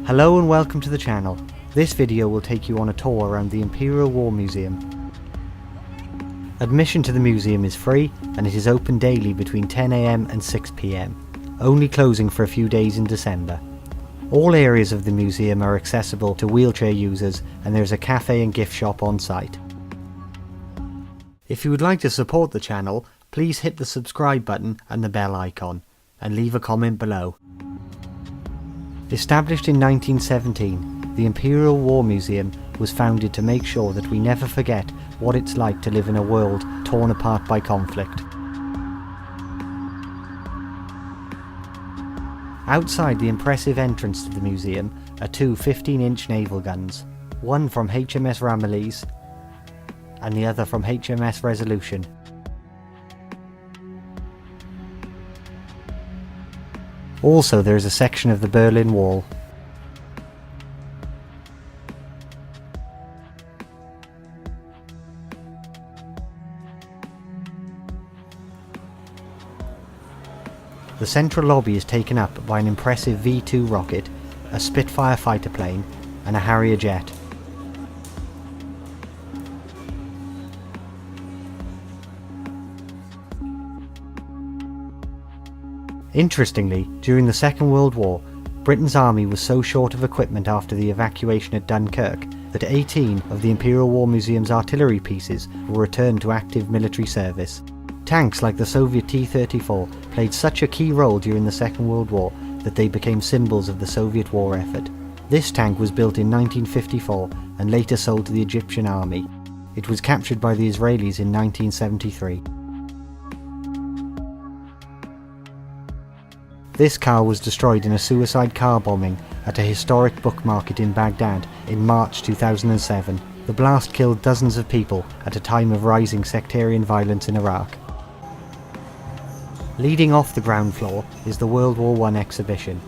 Hello and welcome to the channel. This video will take you on a tour around the Imperial War Museum. Admission to the museum is free and it is open daily between 10 AM and 6 PM, only closing for a few days in December. All areas of the museum are accessible to wheelchair users and there is a cafe and gift shop on site. If you would like to support the channel, please hit the subscribe button and the bell icon, and leave a comment below. Established in 1917, the Imperial War Museum was founded to make sure that we never forget what it's like to live in a world torn apart by conflict. Outside the impressive entrance to the museum are two 15-inch naval guns, one from HMS Ramillies and the other from HMS Resolution. Also, there is a section of the Berlin Wall. The central lobby is taken up by an impressive V-2 rocket, a Spitfire fighter plane, and a Harrier jet. Interestingly, during the Second World War, Britain's army was so short of equipment after the evacuation at Dunkirk that 18 of the Imperial War Museum's artillery pieces were returned to active military service. Tanks like the Soviet T-34 played such a key role during the Second World War that they became symbols of the Soviet war effort. This tank was built in 1954 and later sold to the Egyptian army. It was captured by the Israelis in 1973. This car was destroyed in a suicide car bombing at a historic book market in Baghdad in March 2007. The blast killed dozens of people at a time of rising sectarian violence in Iraq. Leading off the ground floor is the World War I exhibition.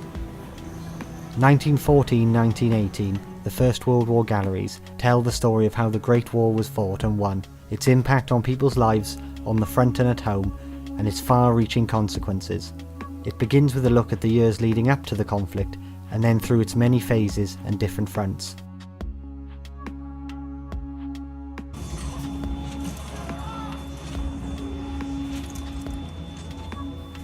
1914-1918, the First World War galleries tell the story of how the Great War was fought and won, its impact on people's lives on the front and at home, and its far-reaching consequences. It begins with a look at the years leading up to the conflict, and then through its many phases and different fronts.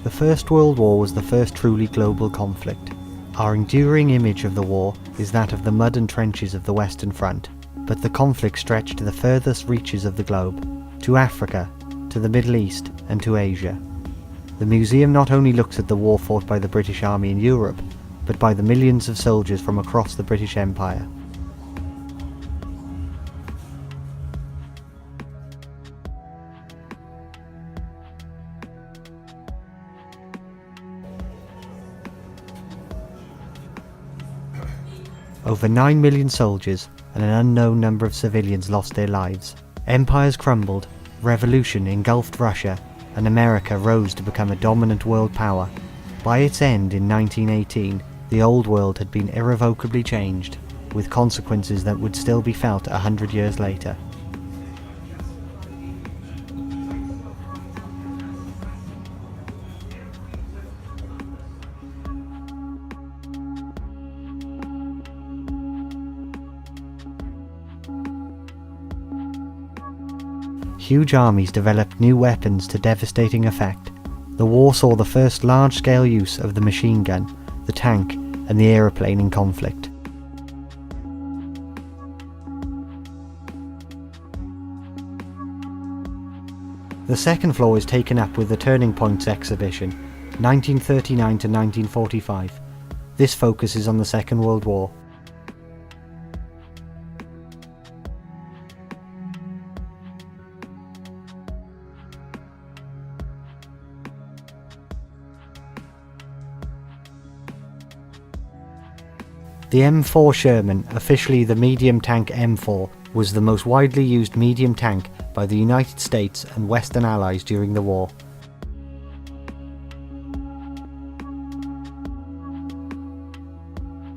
The First World War was the first truly global conflict. Our enduring image of the war is that of the mud and trenches of the Western Front, but the conflict stretched to the furthest reaches of the globe, to Africa, to the Middle East, and to Asia. The museum not only looks at the war fought by the British Army in Europe, but by the millions of soldiers from across the British Empire. Over 9 million soldiers and an unknown number of civilians lost their lives. Empires crumbled, revolution engulfed Russia, and America rose to become a dominant world power. By its end in 1918, the old world had been irrevocably changed, with consequences that would still be felt 100 years later. Huge armies developed new weapons to devastating effect. The war saw the first large-scale use of the machine gun, the tank, and the aeroplane in conflict. The second floor is taken up with the Turning Points exhibition, 1939 to 1945. This focuses on the Second World War. The M4 Sherman, officially the medium tank M4, was the most widely used medium tank by the United States and Western Allies during the war.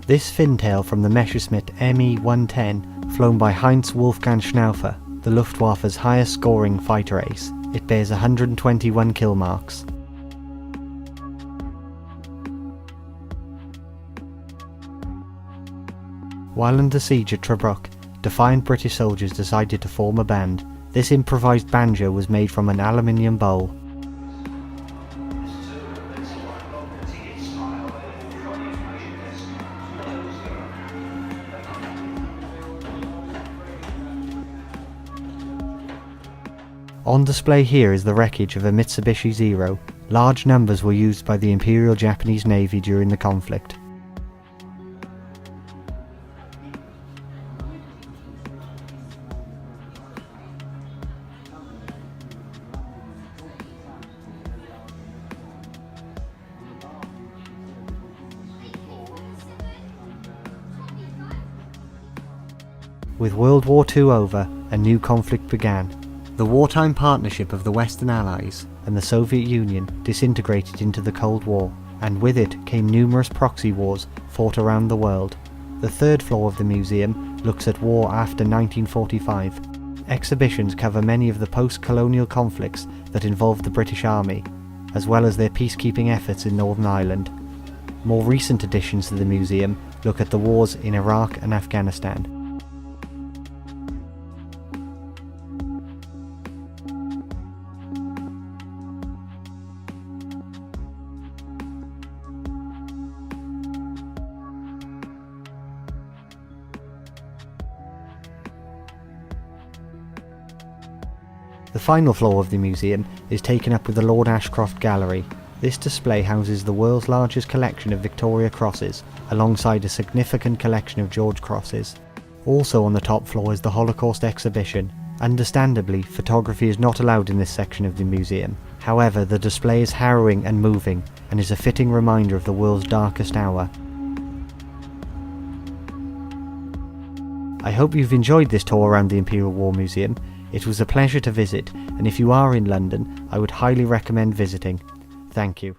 This fintail from the Messerschmitt Me-110, flown by Heinz Wolfgang Schnaufer, the Luftwaffe's highest scoring fighter ace, it bears 121 kill marks. While under siege at Tobruk, defiant British soldiers decided to form a band. This improvised banjo was made from an aluminium bowl. On display here is the wreckage of a Mitsubishi Zero. Large numbers were used by the Imperial Japanese Navy during the conflict. With World War II over, a new conflict began. The wartime partnership of the Western Allies and the Soviet Union disintegrated into the Cold War, and with it came numerous proxy wars fought around the world. The third floor of the museum looks at war after 1945. Exhibitions cover many of the post-colonial conflicts that involved the British Army, as well as their peacekeeping efforts in Northern Ireland. More recent additions to the museum look at the wars in Iraq and Afghanistan. The final floor of the museum is taken up with the Lord Ashcroft Gallery. This display houses the world's largest collection of Victoria crosses, alongside a significant collection of George crosses. Also on the top floor is the Holocaust exhibition. Understandably, photography is not allowed in this section of the museum. However, the display is harrowing and moving, and is a fitting reminder of the world's darkest hour. I hope you've enjoyed this tour around the Imperial War Museum. It was a pleasure to visit, and if you are in London, I would highly recommend visiting. Thank you.